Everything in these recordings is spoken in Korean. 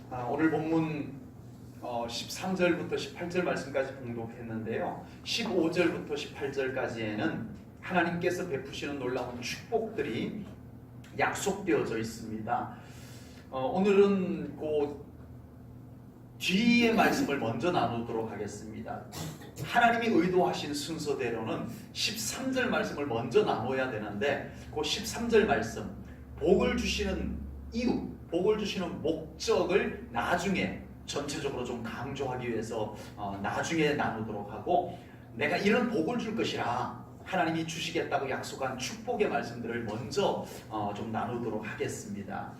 오늘 본문 13절부터 18절 말씀까지 봉독했는데요. 15절부터 18절까지에는 하나님께서 베푸시는 놀라운 축복들이 약속되어져 있습니다. 오늘은 그 뒤의 말씀을 먼저 나누도록 하겠습니다. 하나님이 의도하신 순서대로는 13절 말씀을 먼저 나눠야 되는데 그 13절 말씀, 복을 주시는 이유, 복을 주시는 목적을 나중에 전체적으로 좀 강조하기 위해서 나중에 나누도록 하고, 내가 이런 복을 줄 것이라 하나님이 주시겠다고 약속한 축복의 말씀들을 먼저 좀 나누도록 하겠습니다.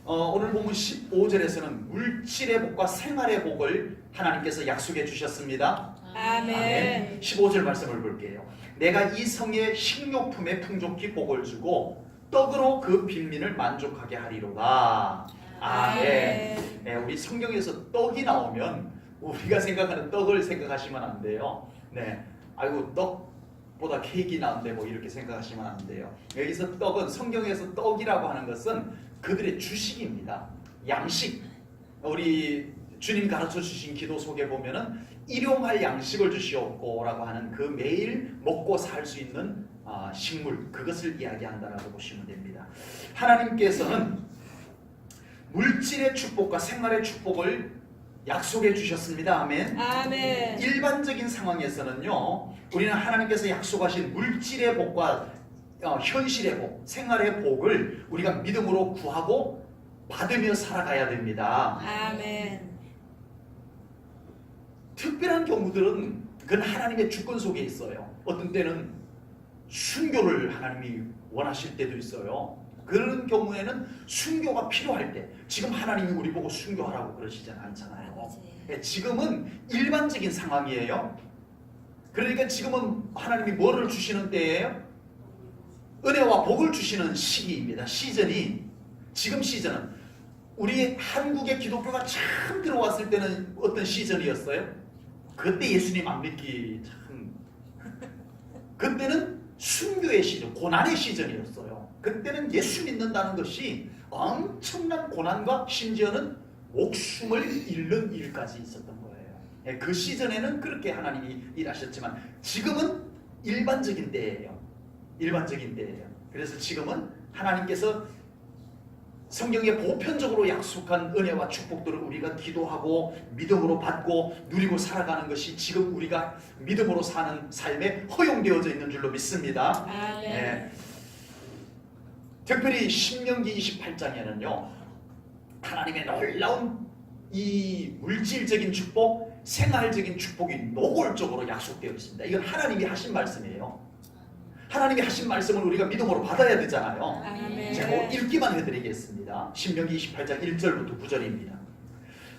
오늘 보면 15절에서는 물질의 복과 생활의 복을 하나님께서 약속해 주셨습니다. 아멘. 15절 말씀을 볼게요. 내가 이 성의 식료품에 풍족히 복을 주고 떡으로 그 빈민을 만족하게 하리로다. 아멘. 네, 우리 성경에서 떡이 나오면 우리가 생각하는 떡을 생각하시면 안 돼요. 네, 아이고 떡보다 케이크 나은데 뭐 이렇게 생각하시면 안 돼요. 여기서 떡은, 성경에서 떡이라고 하는 것은 그들의 주식입니다. 양식. 우리 주님 가르쳐 주신 기도 속에 보면은 일용할 양식을 주시옵고라고 하는 그 매일 먹고 살 수 있는 식물, 그것을 이야기한다라고 보시면 됩니다. 하나님께서는 물질의 축복과 생활의 축복을 약속해 주셨습니다. 아멘. 아멘. 일반적인 상황에서는요, 우리는 하나님께서 약속하신 물질의 복과 현실의 복, 생활의 복을 우리가 믿음으로 구하고 받으며 살아가야 됩니다. 아멘. 특별한 경우들은 그건 하나님의 주권 속에 있어요. 어떤 때는 순교를 하나님이 원하실 때도 있어요. 그런 경우에는 순교가 필요할 때, 지금 하나님이 우리 보고 순교하라고 그러시지 않잖아요. 지금은 일반적인 상황이에요. 그러니까 지금은 하나님이 뭐를 주시는 때예요? 은혜와 복을 주시는 시기입니다. 시즌이, 지금 시즌은 우리 한국의 기독교가 처음 들어왔을 때는 어떤 시즌이었어요? 그때 예수님 안 믿기 참, 그때는 순교의 시즌, 고난의 시즌이었어요. 그때는 예수 믿는다는 것이 엄청난 고난과 심지어는 목숨을 잃는 일까지 있었던 거예요. 그 시즌에는 그렇게 하나님이 일하셨지만 지금은 일반적인 때예요. 일반적인 때예요. 그래서 지금은 하나님께서 성경에 보편적으로 약속한 은혜와 축복들을 우리가 기도하고 믿음으로 받고 누리고 살아가는 것이 지금 우리가 믿음으로 사는 삶에 허용되어져 있는 줄로 믿습니다. 네. 특별히 신명기 28장에는요 하나님의 놀라운 이 물질적인 축복, 생활적인 축복이 노골적으로 약속되어 있습니다. 이건 하나님이 하신 말씀이에요. 하나님이 하신 말씀을 우리가 믿음으로 받아야 되잖아요. 아멘. 제가 읽기만 해드리겠습니다. 신명기 28장 1절부터 9절입니다.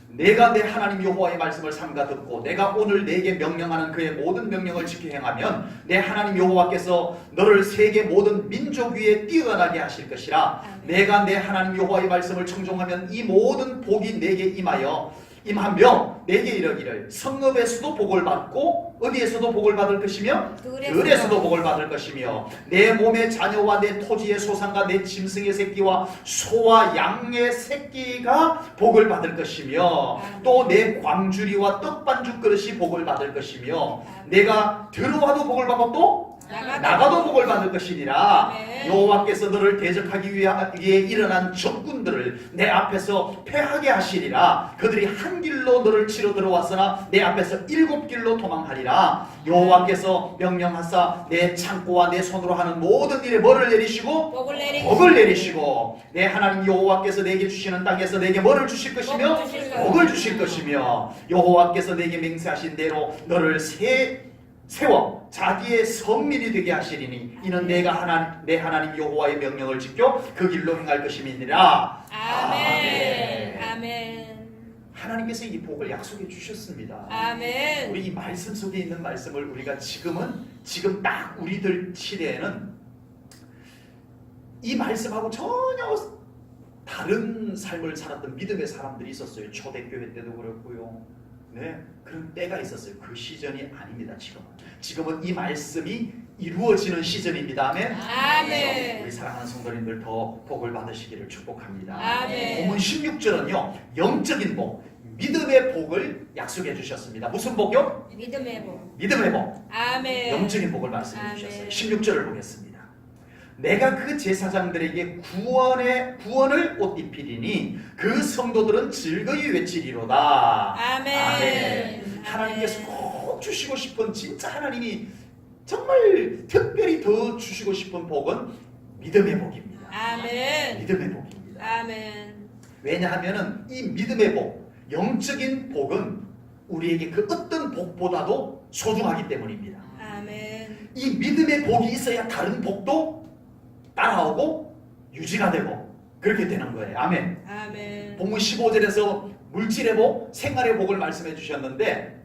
내가 내 하나님 여호와의 말씀을 삼가 듣고 내가 오늘 내게 명령하는 그의 모든 명령을 지켜 행하면 내 하나님 여호와께서 너를 세계 모든 민족 위에 뛰어나게 하실 것이라. 아멘. 내가 내 하나님 여호와의 말씀을 청종하면 이 모든 복이 내게 임하며 내게 이르기를 성읍에서도 복을 받고 어디에서도 복을 받을 것이며 들에서도 복을 받을 것이며 내 몸의 자녀와 내 토지의 소산과 내 짐승의 새끼와 소와 양의 새끼가 복을 받을 것이며 또 내 광주리와 떡반죽 그릇이 복을 받을 것이며 내가 들어와도 복을 받고 또 나가도 복을 받을 것이니라. 여호와께서 너를 대적하기 위해 일어난 적군들을 내 앞에서 패하게 하시리라. 그들이 한 길로 너를 치러 들어왔으나 내 앞에서 7길로 도망하리라. 여호와께서 명령하사 내 창고와 내 손으로 하는 모든 일에 뭐를 내리시고? 복을 내리시고 내 하나님 여호와께서 내게 주시는 땅에서 내게 뭐를 주실 것이며? 복을 주실 것이며 여호와께서 내게 맹세하신 대로 너를 세워 자기의 성민이 되게 하시리니 이는 내가 내 하나님 여호와의 명령을 지켜 그 길로 행할 것임이니라. 아멘. 아멘. 하나님께서 이 복을 약속해 주셨습니다. 아멘. 우리 이 말씀 속에 있는 말씀을 우리가 지금 딱 우리들 시대에는 이 말씀하고 전혀 다른 삶을 살았던 믿음의 사람들이 있었어요. 초대교회 때도 그렇고요. 네, 그런 때가 있었어요. 그 시즌이 아닙니다. 지금은 이 말씀이 이루어지는 시즌입니다. 아멘. 아멘. 우리 사랑하는 성도님들 더 복을 받으시기를 축복합니다. 아멘. 본문 16절은요. 영적인 복, 믿음의 복을 약속해 주셨습니다. 무슨 복이요? 믿음의 복. 믿음의 복. 아멘. 영적인 복을 말씀해 아멘. 주셨어요. 16절을 보겠습니다. 내가 그 제사장들에게 구원을 옷 입히리니 그 성도들은 즐거이 외치리로다. 아멘. 아멘. 하나님께서 꼭 주시고 싶은, 진짜 하나님이 정말 특별히 더 주시고 싶은 복은 믿음의 복입니다. 아멘. 믿음의 복입니다. 아멘. 왜냐하면 이 믿음의 복, 영적인 복은 우리에게 그 어떤 복보다도 소중하기 때문입니다. 아멘. 이 믿음의 복이 있어야 다른 복도 따라오고 유지가 되고 그렇게 되는 거예요. 아멘. 아멘. 본문 15절에서 물질의 복, 생활의 복을 말씀해 주셨는데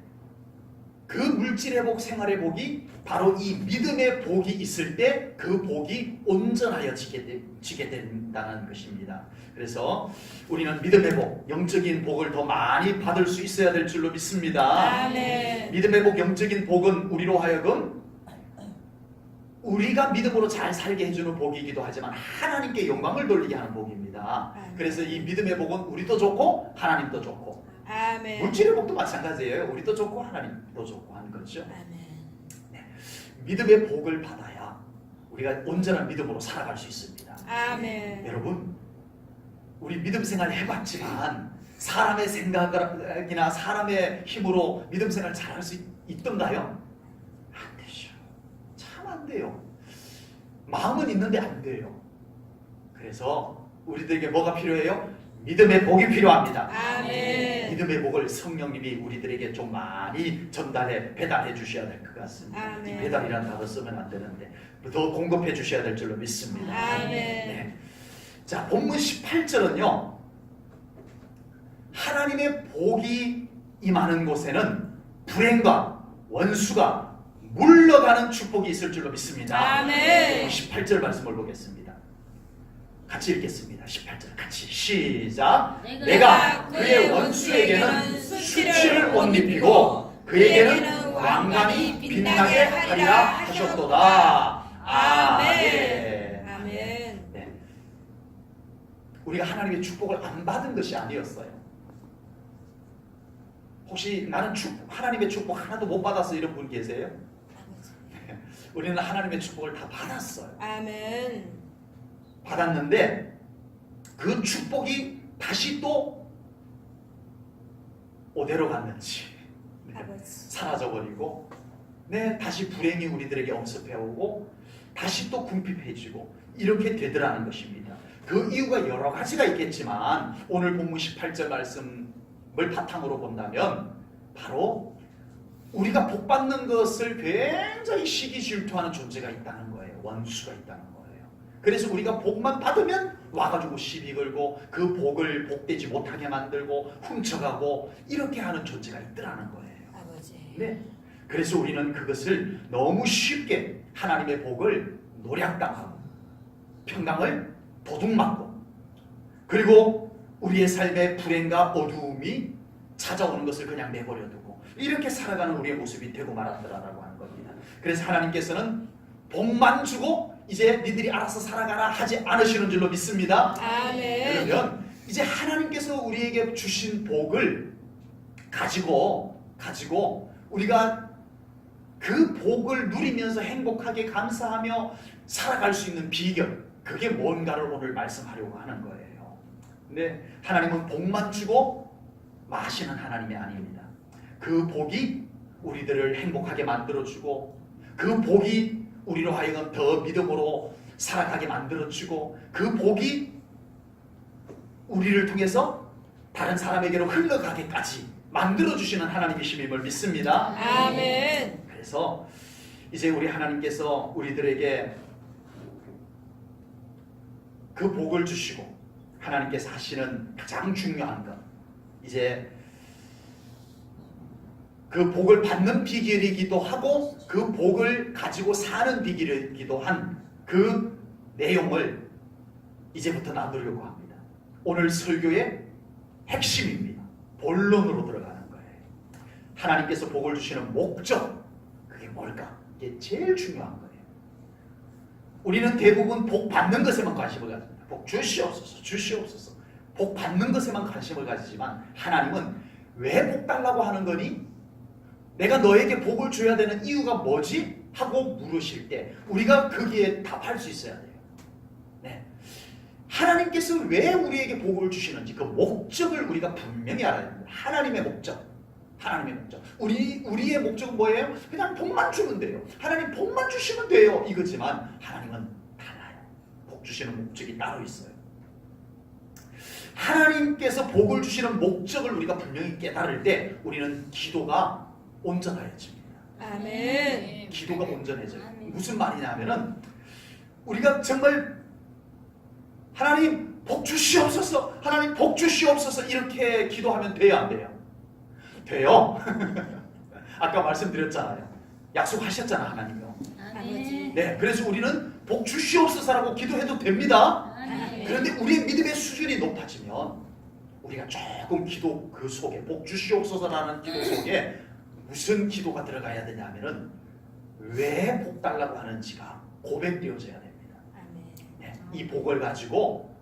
그 물질의 복, 생활의 복이 바로 이 믿음의 복이 있을 때 그 복이 온전하여 지게 된다는 것입니다. 그래서 우리는 믿음의 복, 영적인 복을 더 많이 받을 수 있어야 될 줄로 믿습니다. 아멘. 믿음의 복, 영적인 복은 우리로 하여금 우리가 믿음으로 잘 살게 해주는 복이기도 하지만 하나님께 영광을 돌리게 하는 복입니다. 아멘. 그래서 이 믿음의 복은 우리도 좋고 하나님도 좋고 아멘. 물질의 복도 마찬가지예요. 우리도 좋고 하나님도 좋고 하는 거죠. 아멘. 믿음의 복을 받아야 우리가 온전한 믿음으로 살아갈 수 있습니다. 아멘. 여러분, 우리 믿음 생활 해봤지만 사람의 생각이나 사람의 힘으로 믿음 생활 잘할 수 있던가요? 안 되죠. 참 안 돼요. 마음은 있는데 안 돼요. 그래서 우리들에게 뭐가 필요해요? 믿음의 복이 필요합니다. 아멘. 믿음의 복을 성령님이 우리들에게 좀 많이 배달해 주셔야 될 것 같습니다. 아멘. 배달이라는 단어 쓰면 안 되는데 더 공급해 주셔야 될 줄로 믿습니다. 아멘. 네. 자, 본문 18절은요. 하나님의 복이 임하는 곳에는 불행과 원수가 물러가는 축복이 있을 줄로 믿습니다. 아멘. 18절 말씀을 보겠습니다. 같이 읽겠습니다. 18절 같이 시작. 내가 그의 원수에게는 수치를 못 입히고 그에게는 왕관이 빛나게 하리라 하셨도다. 아멘. 아멘. 네. 우리가 하나님의 축복을 안 받은 것이 아니었어요. 혹시 나는 하나님의 축복 하나도 못 받았어 이런 분 계세요? 우리는 하나님의 축복을 다 받았어요. 아멘. 받았는데 그 축복이 다시 또 어디로 갔는지 사라져버리고 다시 불행이 우리들에게 엄습해오고 다시 또 궁핍해지고 이렇게 되더라는 것입니다. 그 이유가 여러 가지가 있겠지만 오늘 본문 18절 말씀을 바탕으로 본다면 바로 우리가 복받는 것을 굉장히 시기 질투하는 존재가 있다는 거예요. 원수가 있다는 거예요. 그래서 우리가 복만 받으면 와가지고 시비 걸고 그 복을 복되지 못하게 만들고 훔쳐가고 이렇게 하는 존재가 있더라는 거예요. 아버지. 네. 그래서 우리는 그것을 너무 쉽게 하나님의 복을 노략당하고 평강을 도둑맞고 그리고 우리의 삶에 불행과 어두움이 찾아오는 것을 그냥 내버려 두고 이렇게 살아가는 우리의 모습이 되고 말았더라라고 하는 겁니다. 그래서 하나님께서는 복만 주고 이제 니들이 알아서 살아가라 하지 않으시는 줄로 믿습니다. 아멘. 그러면 이제 하나님께서 우리에게 주신 복을 가지고 우리가 그 복을 누리면서 행복하게 감사하며 살아갈 수 있는 비결, 그게 뭔가를 오늘 말씀하려고 하는 거예요. 근데 하나님은 복만 주고 마시는 하나님이 아닙니다. 그 복이 우리들을 행복하게 만들어주고 그 복이 우리로 하여금 더 믿음으로 살아가게 만들어주고 그 복이 우리를 통해서 다른 사람에게로 흘러가게까지 만들어주시는 하나님이심을 믿습니다. 아멘. 그래서 이제 우리 하나님께서 우리들에게 그 복을 주시고 하나님께서 하시는 가장 중요한 것 이제 그 복을 받는 비결이기도 하고 그 복을 가지고 사는 비결이기도 한 그 내용을 이제부터 나누려고 합니다. 오늘 설교의 핵심입니다. 본론으로 들어가는 거예요. 하나님께서 복을 주시는 목적 그게 뭘까? 이게 제일 중요한 거예요. 우리는 대부분 복 받는 것에만 관심을 가집니다. 복 주시옵소서 주시옵소서 복 받는 것에만 관심을 가지지만 하나님은 왜 복 달라고 하는 거니? 내가 너에게 복을 줘야 되는 이유가 뭐지? 하고 물으실 때 우리가 거기에 답할 수 있어야 돼요. 네. 하나님께서 왜 우리에게 복을 주시는지 그 목적을 우리가 분명히 알아야 됩니다. 하나님의 목적. 하나님의 목적. 우리의 목적은 뭐예요? 그냥 복만 주면 돼요. 하나님 복만 주시면 돼요. 이거지만 하나님은 달라요. 복 주시는 목적이 따로 있어요. 하나님께서 복을 주시는 목적을 우리가 분명히 깨달을 때 우리는 기도가 온전해집니다. 아멘. 기도가 온전해져요. 무슨 말이냐면은 우리가 정말 하나님 복 주시옵소서, 하나님 복 주시옵소서 이렇게 기도하면 돼요, 안 돼요? 돼요. 아까 말씀드렸잖아요. 약속하셨잖아, 하나님이요. 아버지. 네, 그래서 우리는 복 주시옵소서라고 기도해도 됩니다. 그런데 우리의 믿음의 수준이 높아지면 우리가 조금 기도 그 속에 복 주시옵소서라는 기도 속에 무슨 기도가 들어가야 되냐면은 왜 복 달라고 하는지가 고백되어져야 됩니다. 네, 이 복을 가지고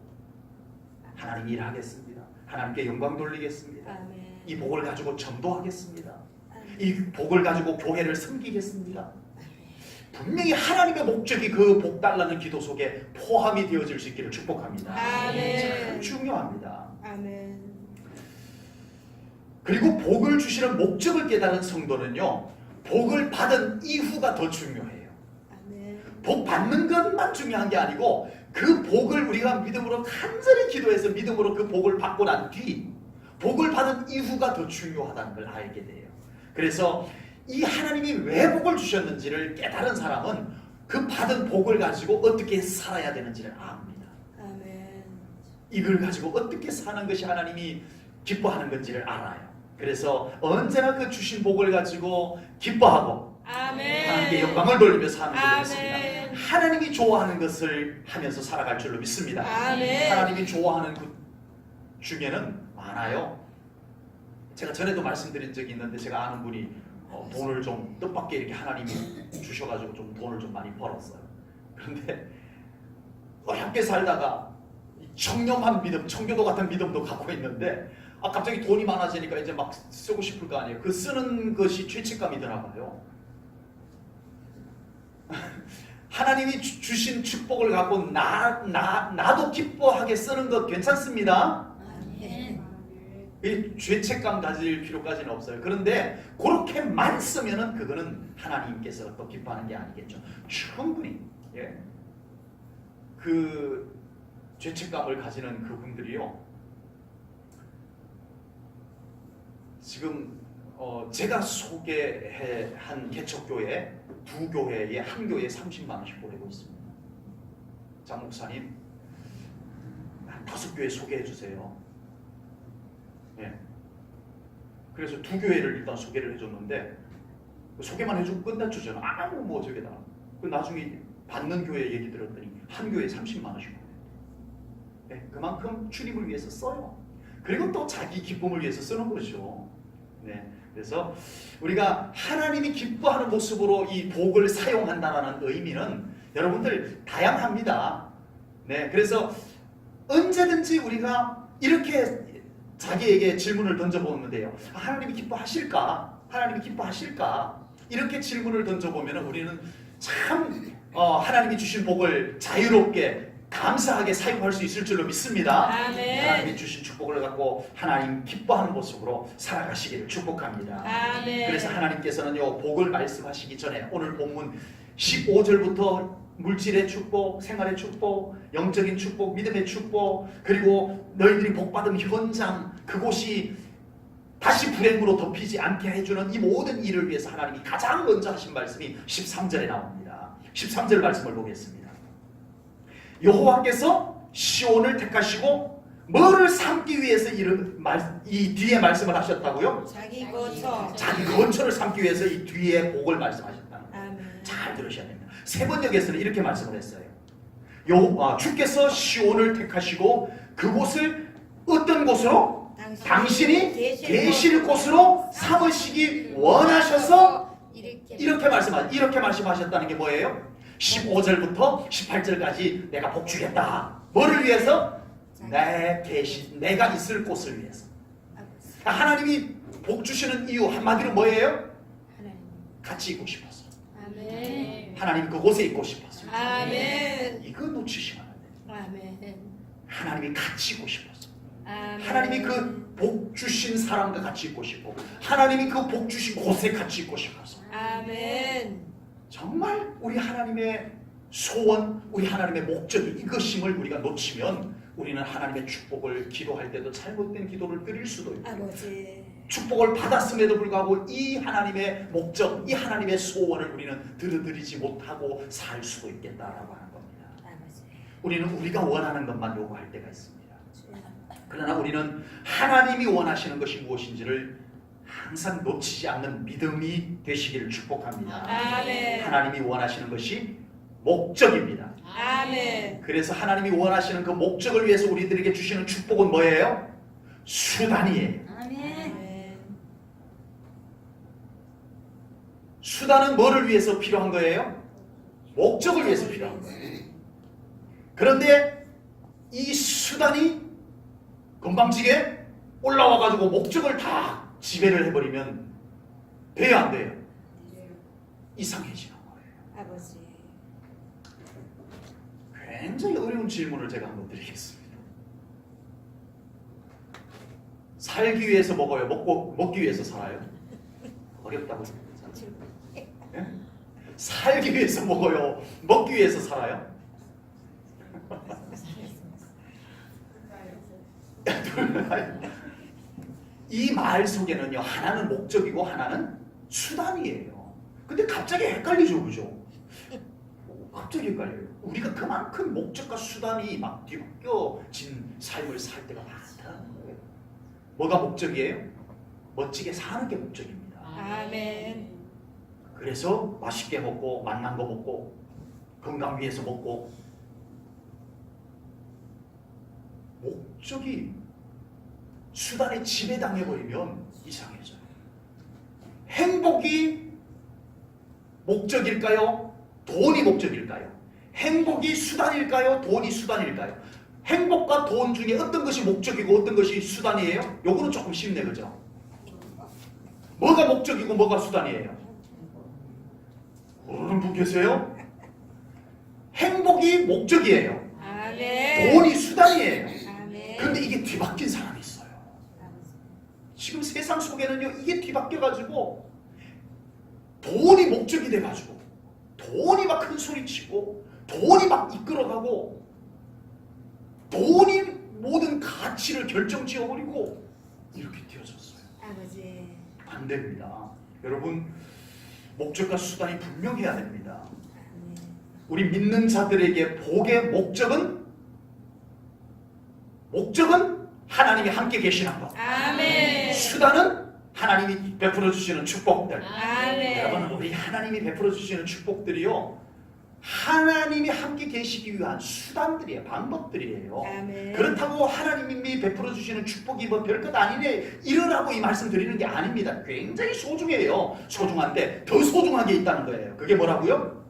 하나님 일하겠습니다. 하나님께 영광 돌리겠습니다. 이 복을 가지고 전도하겠습니다. 이 복을 가지고 교회를 섬기겠습니다. 분명히 하나님의 목적이 그 복 달라는 기도 속에 포함이 되어질 수 있기를 축복합니다. 참 중요합니다. 아멘. 그리고 복을 주시는 목적을 깨달은 성도는요, 복을 받은 이후가 더 중요해요. 복 받는 것만 중요한 게 아니고 그 복을 우리가 믿음으로 간절히 기도해서 믿음으로 그 복을 받고 난 뒤 복을 받은 이후가 더 중요하다는 걸 알게 돼요. 그래서 이 하나님이 왜 복을 주셨는지를 깨달은 사람은 그 받은 복을 가지고 어떻게 살아야 되는지를 압니다. 이걸 가지고 어떻게 사는 것이 하나님이 기뻐하는 건지를 알아요. 그래서 언제나 그 주신 복을 가지고 기뻐하고 하나님께 영광을 돌리며 사는 줄로 믿습니다. 하나님이 좋아하는 것을 하면서 살아갈 줄로 믿습니다. 하나님이 좋아하는 것 중에는 많아요. 제가 전에도 말씀드린 적이 있는데 제가 아는 분이 돈을 좀 뜻밖의 이렇게 하나님이 주셔가지고 좀 돈을 좀 많이 벌었어요. 그런데 함께 살다가 청렴한 믿음, 청교도 같은 믿음도 갖고 있는데 갑자기 돈이 많아지니까 이제 막 쓰고 싶을 거 아니에요. 그 쓰는 것이 죄책감이 드나 봐요. 하나님이 주신 축복을 갖고 나도 기뻐하게 쓰는 것 괜찮습니다. 이 죄책감 가질 필요까지는 없어요. 그런데 그렇게만 쓰면은 그거는 하나님께서 또 기뻐하는 게 아니겠죠. 충분히 그 죄책감을 가지는 그분들이요. 지금 제가 소개한 개척교회 두 교회에 한 교회에 30만 원씩 보내고 있습니다. 장 목사님 한 5교회 소개해 주세요. 네. 그래서 두 교회를 일단 소개를 해줬는데 소개만 해주고 끝냈죠. 저는 아무 뭐 저게다. 나중에 받는 교회 얘기 들었더니 한 교회에 30만 원씩 보내요. 네. 그만큼 주님을 위해서 써요. 그리고 또 자기 기쁨을 위해서 쓰는 거죠. 네. 그래서 우리가 하나님이 기뻐하는 모습으로 이 복을 사용한다는 의미는 여러분들 다양합니다. 네. 그래서 언제든지 우리가 이렇게 자기에게 질문을 던져보면 돼요. 하나님이 기뻐하실까? 하나님이 기뻐하실까? 이렇게 질문을 던져보면 우리는 참 하나님이 주신 복을 자유롭게 감사하게 사용할 수 있을 줄로 믿습니다. 하나님이 주신 축복을 갖고 하나님 기뻐하는 모습으로 살아가시기를 축복합니다. 그래서 하나님께서는요, 복을 말씀하시기 전에 오늘 본문 15절부터 물질의 축복, 생활의 축복, 영적인 축복, 믿음의 축복, 그리고 너희들이 복받은 현장, 그곳이 다시 불행으로 덮이지 않게 해주는 이 모든 일을 위해서 하나님이 가장 먼저 하신 말씀이 13절에 나옵니다. 13절 말씀을 보겠습니다. 여호와께서 시온을 택하시고 뭐를 삼기 위해서 이 뒤에 말씀을 하셨다고요? 자기 거처. 자기 거처를 삼기 위해서 이 뒤에 복을 말씀하셨다는 거예요. 잘 들으셔야 됩니다. 세번역에서는 이렇게 말씀을 했어요. 주께서 시온을 택하시고 그곳을 어떤 곳으로? 당신이 계실 곳으로 삼으시기 원하셔서 이렇게 말씀하셨다는 게 뭐예요? 15절부터 18절까지 내가 복 주겠다. 뭐를 위해서? 내가 있을 곳을 위해서. 아버지. 하나님이 복 주시는 이유 한마디로 뭐예요? 하나님. 같이 있고 싶어서. 아멘. 하나님 그곳에 있고 싶어서. 아멘. 이거 놓치시면 안 돼요. 아멘. 하나님이 같이 있고 싶어서. 아멘. 하나님이 그 복 주신 사람과 같이 있고 싶고, 하나님이 그 복 주신 곳에 같이 있고 싶어서. 아멘. 정말 우리 하나님의 소원, 우리 하나님의 목적이 이것임을 우리가 놓치면 우리는 하나님의 축복을 기도할 때도 잘못된 기도를 드릴 수도 있고, 아버지. 축복을 받았음에도 불구하고 이 하나님의 목적, 이 하나님의 소원을 우리는 들어드리지 못하고 살 수도 있겠다라고 하는 겁니다. 아버지. 우리는 우리가 원하는 것만 요구할 때가 있습니다. 그러나 우리는 하나님이 원하시는 것이 무엇인지를 항상 놓치지 않는 믿음이 되시기를 축복합니다. 아멘. 하나님이 원하시는 것이 목적입니다. 아멘. 그래서 하나님이 원하시는 그 목적을 위해서 우리들에게 주시는 축복은 뭐예요? 수단이에요. 아멘. 수단은 뭐를 위해서 필요한 거예요? 목적을 위해서 필요한 거예요. 그런데 이 수단이 건방지게 올라와가지고 목적을 다 지배를 해버리면 돼요, 안 돼요? 이상해지는 거예요. 아버지. 굉장히 어려운 질문을 제가 한번 드리겠습니다. 살기 위해서 먹어요? 먹기 위해서 살아요? 어렵다고 생각하잖아요. 예? 살기 위해서 먹어요? 먹기 위해서 살아요? 이 말 속에는요, 하나는 목적이고 하나는 수단이에요. 근데 갑자기 헷갈리죠, 그죠? 갑자기 헷갈려요. 우리가 그만큼 목적과 수단이 막 뒤바뀌어진 삶을 살 때가 많다는 거예요. 뭐가 목적이에요? 멋지게 사는 게 목적입니다. 아멘. 그래서 맛있게 먹고 맛난 거 먹고 건강 위해서 먹고, 목적이 수단에 지배당해버리면 이상해져요. 행복이 목적일까요? 돈이 목적일까요? 행복이 수단일까요? 돈이 수단일까요? 행복과 돈 중에 어떤 것이 목적이고 어떤 것이 수단이에요? 요거는 조금 쉽네, 그죠? 뭐가 목적이고 뭐가 수단이에요? 모르는 분 계세요? 행복이 목적이에요. 아멘. 돈이 수단이에요. 아멘. 그런데 이게 뒤바뀐 사람이 있어요. 지금 세상 속에는요, 이게 뒤바뀌어가지고 돈이 목적이 돼가지고 돈이 막 큰 소리치고 돈이 막 이끌어가고 돈이 모든 가치를 결정지어버리고 이렇게 되어졌어요. 아버지. 안 됩니다. 여러분, 목적과 수단이 분명해야 됩니다. 아멘. 우리 믿는 자들에게 복의 목적은 하나님이 함께 계시는 것. 아멘. 수단은 하나님이 베풀어 주시는 축복들. 아멘. 여러분, 우리 하나님이 베풀어 주시는 축복들이요, 하나님이 함께 계시기 위한 수단들이에요. 방법들이에요. 아멘. 그렇다고 하나님이 베풀어 주시는 축복이 뭐 별것 아니네 이러라고 이 말씀 드리는 게 아닙니다. 굉장히 소중해요. 소중한데 더 소중한 게 있다는 거예요. 그게 뭐라고요?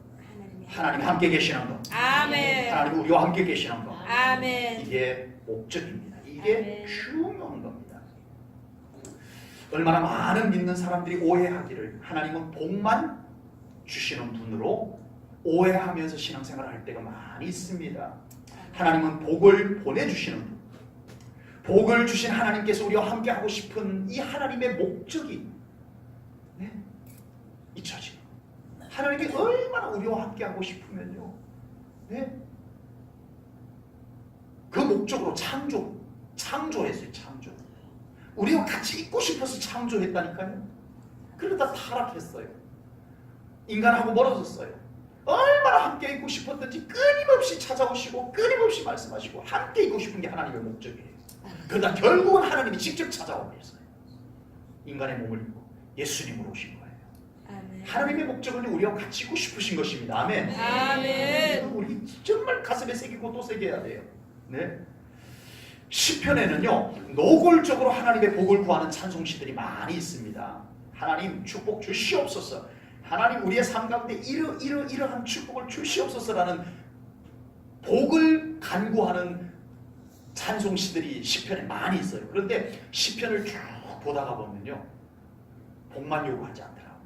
하나님이 함께 계시는 것. 아멘. 하나님 우리와 함께 계시는 것. 아멘. 이게 목적입니다. 이게 아멘. 중요한 겁니다. 얼마나 많은 믿는 사람들이 오해하기를, 하나님은 복만 주시는 분으로 오해하면서 신앙생활을 할 때가 많이 있습니다. 하나님은 복을 보내주시는 분. 복을 주신 하나님께서 우리와 함께 하고 싶은 이 하나님의 목적이 잊혀지는 거예요. 하나님이 얼마나 우리와 함께 하고 싶으면요, 그 목적으로 창조했어요. 창조. 우리와 같이 있고 싶어서 창조했다니까요. 그러다 타락했어요. 인간하고 멀어졌어요. 얼마나 함께 있고 싶었던지 끊임없이 찾아오시고 끊임없이 말씀하시고 함께 있고 싶은 게 하나님의 목적이에요. 그러다 결국은 하나님이 직접 찾아오셨어요. 인간의 몸을 입고 예수님으로 오신 거예요. 아멘. 하나님의 목적은 우리와 같이 있고 싶으신 것입니다. 아멘. 아멘. 우리 정말 가슴에 새기고 또 새겨야 돼요. 네. 시편에는요, 노골적으로 하나님의 복을 구하는 찬송시들이 많이 있습니다. 하나님 축복 주시옵소서. 하나님 우리의 삶 가운데 이러한 축복을 주시옵소서라는 복을 간구하는 찬송시들이 시편에 많이 있어요. 그런데 시편을 쭉 보다가 보면요, 복만 요구하지 않더라고요.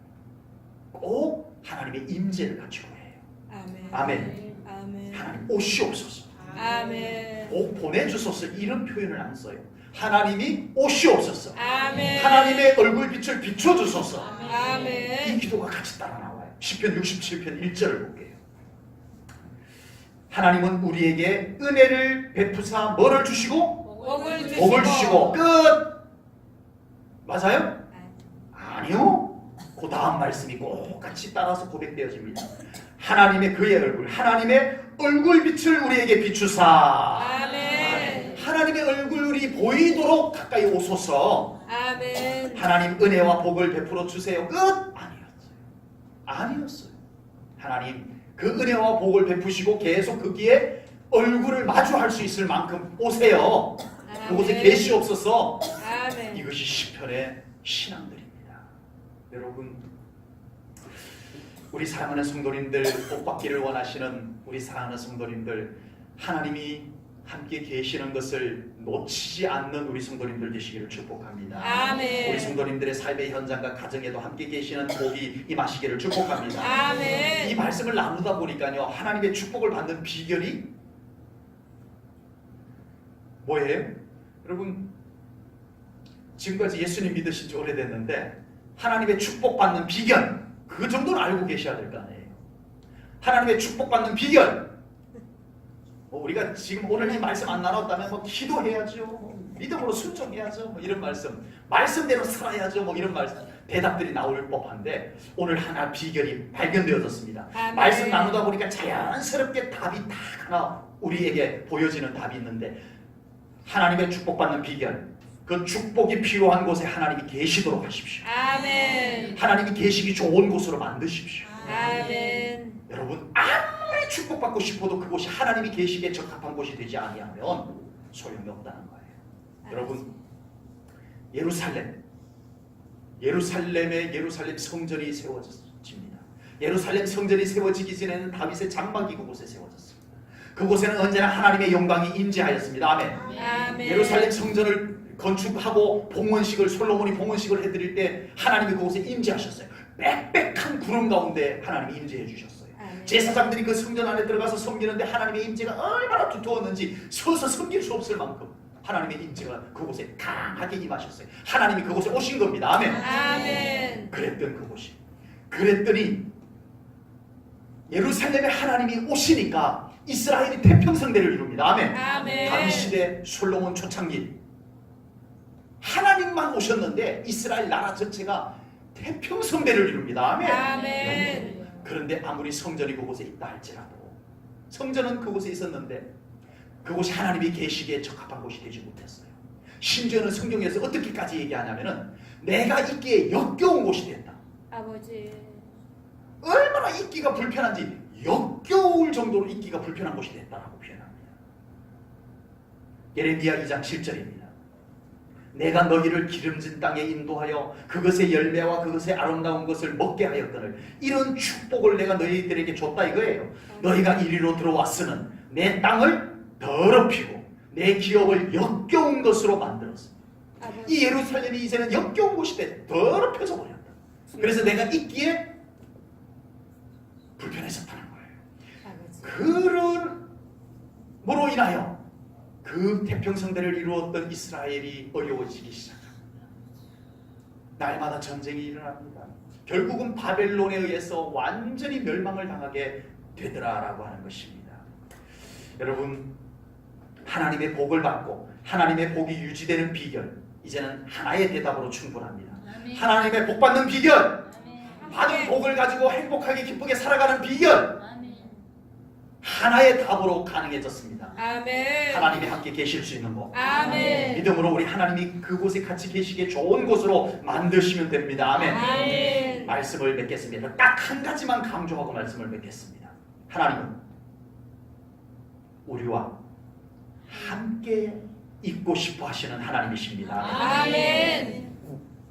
꼭 하나님의 임재를 갖추고 해요. 아멘. 아멘. 아멘. 하나님 오시옵소서, 아멘. 복 보내주소서, 이런 표현을 안 써요. 하나님이 오시옵소서, 아멘. 하나님의 얼굴빛을 비춰주소서. 이 아멘. 기도가 같이 따라 나와요. 시편 67편 1절을 볼게요. 하나님은 우리에게 은혜를 베푸사 뭐를 주시고? 복을 주시고. 끝! 맞아요? 아니요. 그 다음 말씀이 꼭 같이 따라서 고백되어집니다. 하나님의 그의 얼굴, 하나님의 얼굴빛을 우리에게 비추사. 아멘. 하나님의 얼굴이 보이도록 가까이 오소서. 아멘. 하나님 은혜와 복을 베풀어 주세요. 끝! 아니었어요. 하나님 그 은혜와 복을 베푸시고 계속 거기에 얼굴을 마주할 수 있을 만큼 오세요. 그곳에 계시옵소서. 아멘. 이것이 시편의 신앙들입니다. 여러분, 우리 사랑하는 성도님들, 복 받기를 원하시는 우리 사랑하는 성도님들, 하나님이 함께 계시는 것을 놓치지 않는 우리 성도님들 되시기를 축복합니다. 아멘. 우리 성도님들의 삶의 현장과 가정에도 함께 계시는 복이 임하시기를 축복합니다. 아멘. 이 말씀을 나누다 보니까요, 하나님의 축복을 받는 비결이 뭐예요? 여러분, 지금까지 예수님 믿으신 지 오래됐는데 하나님의 축복받는 비결, 그 정도는 알고 계셔야 될 거 아니에요. 하나님의 축복받는 비결, 우리가 지금 오늘 이 말씀 안 나눴다면 기도해야죠, 믿음으로 순종해야죠, 이런 말씀대로 살아야죠, 이런 말씀, 대답들이 나올 법한데 오늘 하나 비결이 발견되어졌습니다. 아멘. 말씀 나누다 보니까 자연스럽게 답이 딱 하나 우리에게 보여지는 답이 있는데, 하나님의 축복받는 비결, 그 축복이 필요한 곳에 하나님이 계시도록 하십시오. 아멘. 하나님이 계시기 좋은 곳으로 만드십시오. 아멘. 여러분, 아무리 축복받고 싶어도 그곳이 하나님이 계시기에 적합한 곳이 되지 아니하면 소용이 없다는 거예요. 여러분, 예루살렘의 예루살렘 성전이 세워집니다. 예루살렘 성전이 세워지기 전에는 다윗의 장막이 그곳에 세워졌습니다. 그곳에는 언제나 하나님의 영광이 임재하였습니다. 아멘. 아멘. 예루살렘 성전을 건축하고 솔로몬이 봉헌식을 해드릴 때 하나님이 그곳에 임재하셨어요. 빽빽한 구름 가운데 하나님이 임재해 주셨어요. 아멘. 제사장들이 그 성전 안에 들어가서 섬기는데 하나님의 임재가 얼마나 두터웠는지 서서 섬길 수 없을 만큼 하나님의 임재가 그곳에 강하게 임하셨어요. 하나님이 그곳에 오신 겁니다. 아멘. 아멘. 그랬더니 예루살렘에 하나님이 오시니까 이스라엘이 태평성대를 이룹니다. 아멘. 아멘. 다윗 시대 솔로몬 초창기 하나님만 오셨는데 이스라엘 나라 전체가 태평성대를 이룹니다. 아멘. 아멘. 그런데 아무리 성전이 그곳에 있다 할지라도, 성전은 그곳에 있었는데 그곳이 하나님이 계시기에 적합한 곳이 되지 못했어요. 심지어는 성경에서 어떻게까지 얘기하냐면은 내가 있기에 역겨운 곳이 됐다. 아버지. 얼마나 있기가 불편한지 역겨울 정도로 있기가 불편한 곳이 됐다라고 표현합니다. 예레미야 2장 7절입니다. 내가 너희를 기름진 땅에 인도하여 그것의 열매와 그것의 아름다운 것을 먹게 하였거늘 이런 축복을 내가 너희들에게 줬다 이거예요. 너희가 이리로 들어왔으는 내 땅을 더럽히고 내 기업을 역겨운 것으로 만들었습니다. 이 예루살렘이 이제는 역겨운 곳이 돼 더럽혀져 버렸다. 그래서 내가 있기에 불편해졌다는 거예요. 그런으로 인하여 그 태평성대를 이루었던 이스라엘이 어려워지기 시작합니다. 날마다 전쟁이 일어납니다. 결국은 바벨론에 의해서 완전히 멸망을 당하게 되더라라고 하는 것입니다. 여러분, 하나님의 복을 받고 하나님의 복이 유지되는 비결, 이제는 하나의 대답으로 충분합니다. 아멘. 하나님의 복 받는 비결, 아멘. 받은 복을 가지고 행복하게 기쁘게 살아가는 비결, 아멘. 하나의 답으로 가능해졌습니다. 아멘. 하나님이 함께 계실 수 있는 곳. 아멘. 믿음으로 우리 하나님이 그곳에 같이 계시기에 좋은 곳으로 만드시면 됩니다. 아멘. 아멘. 말씀을 맺겠습니다. 딱 한 가지만 강조하고 말씀을 맺겠습니다. 하나님은 우리와 함께 있고 싶어 하시는 하나님이십니다. 아멘.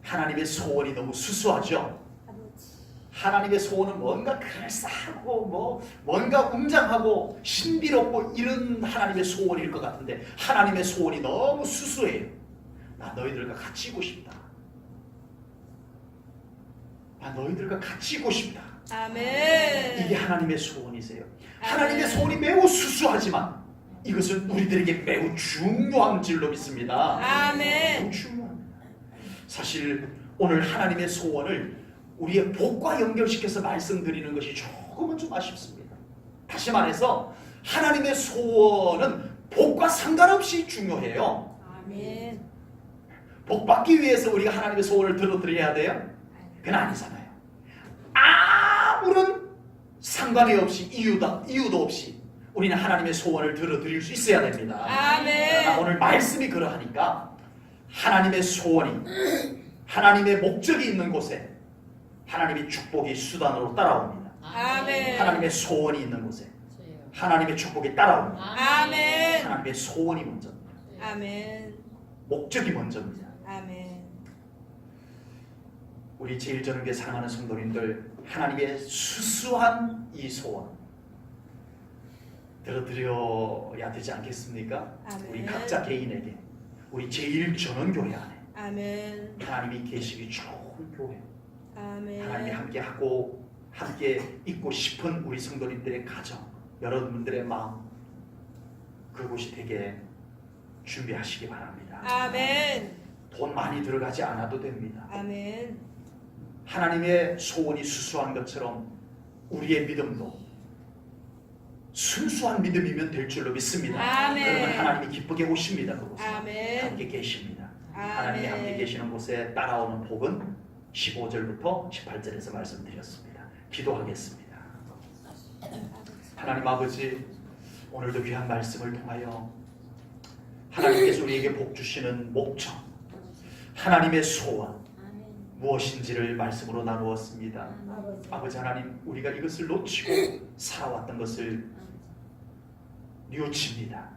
하나님의 소원이 너무 수수하죠. 아버지. 하나님의 소원은 뭔가 그럴싸하고 뭔가 웅장하고 신비롭고 이런 하나님의 소원일 것 같은데 하나님의 소원이 너무 수수해요. 나 너희들과 같이 있고 싶다. 나 너희들과 같이 있고 싶다. 아멘. 이게 하나님의 소원이세요. 하나님의 소원이 매우 수수하지만 이것은 우리들에게 매우 중요한 줄로 믿습니다. 아멘. 매우 중요합니다. 사실 오늘 하나님의 소원을 우리의 복과 연결시켜서 말씀드리는 것이 조금은 좀 아쉽습니다. 다시 말해서 하나님의 소원은 복과 상관없이 중요해요. 아멘. 복 받기 위해서 우리가 하나님의 소원을 들어드려야 돼요? 그건 아니잖아요. 아무런 상관이 없이 이유도 없이 우리는 하나님의 소원을 들어드릴 수 있어야 됩니다. 아멘. 그러나 오늘 말씀이 그러하니까 하나님의 소원이 하나님의 목적이 있는 곳에 하나님의 축복이 수단으로 따라옵니다. 아멘. 하나님의 소원이 있는 곳에 하나님의 축복이 따라옵니다. 아멘. 하나님의 소원이 먼저입니다. 아멘. 목적이 먼저입니다. 아멘. 우리 제일전능교회 사랑하는 성도님들, 하나님의 수수한 이 소원 들어드려야 되지 않겠습니까? 아멘. 우리 각자 개인에게 우리 제일전능교회 안에 아멘. 하나님이 계시기 좋은 교회, 아멘. 하나님이 함께하고 함께 있고 싶은 우리 성도님들의 가정, 여러분들의 마음, 그곳이 되게 준비하시기 바랍니다. 아멘. 돈 많이 들어가지 않아도 됩니다. 아멘. 하나님의 소원이 수수한 것처럼 우리의 믿음도 순수한 믿음이면 될 줄로 믿습니다. 아멘. 그러면 하나님이 기쁘게 오십니다. 그곳에 아멘. 함께 계십니다. 아멘. 하나님이 함께 계시는 곳에 따라오는 복은 15절부터 18절에서 말씀드렸습니다. 기도하겠습니다. 하나님 아버지, 오늘도 귀한 말씀을 통하여 하나님께서 우리에게 복 주시는 목적, 하나님의 소원 무엇인지를 말씀으로 나누었습니다. 아버지 하나님, 우리가 이것을 놓치고 살아왔던 것을 뉘우칩니다.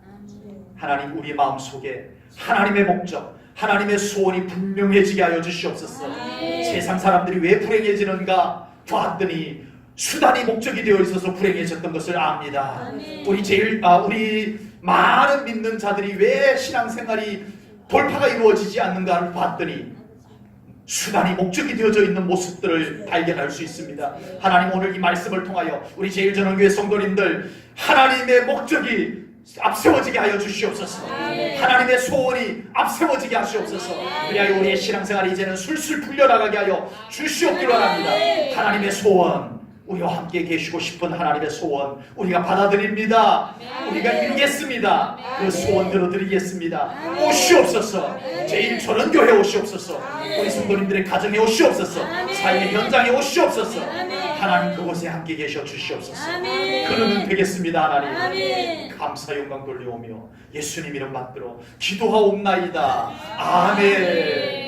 하나님, 우리 마음속에 하나님의 목적, 하나님의 소원이 분명해지게 하여 주시옵소서. 세상 사람들이 왜 불행해지는가 봤더니 수단이 목적이 되어 있어서 불행해졌던 것을 압니다. 우리 많은 믿는 자들이 왜 신앙생활이 돌파가 이루어지지 않는가를 봤더니 수단이 목적이 되어져 있는 모습들을 발견할 수 있습니다. 하나님, 오늘 이 말씀을 통하여 우리 제일전원교회 성도님들 하나님의 목적이 앞세워지게 하여 주시옵소서. 하나님의 소원이 앞세워지게 하시옵소서. 그리하여 우리의 신앙생활이 이제는 술술 풀려나가게 하여 주시옵기로 합니다. 하나님의 소원, 우리와 함께 계시고 싶은 하나님의 소원 우리가 받아들입니다. 우리가 이루겠습니다. 그 소원 들어드리겠습니다. 오시옵소서. 제일전원교회 오시옵소서. 우리 성도님들의 가정에 오시옵소서. 삶의 현장에 오시옵소서. 하나님, 그곳에 함께 계셔 주시옵소서. 그러면 되겠습니다. 하나님, 감사 영광 돌려오며 예수님 이름 받들어 기도하옵나이다. 아멘.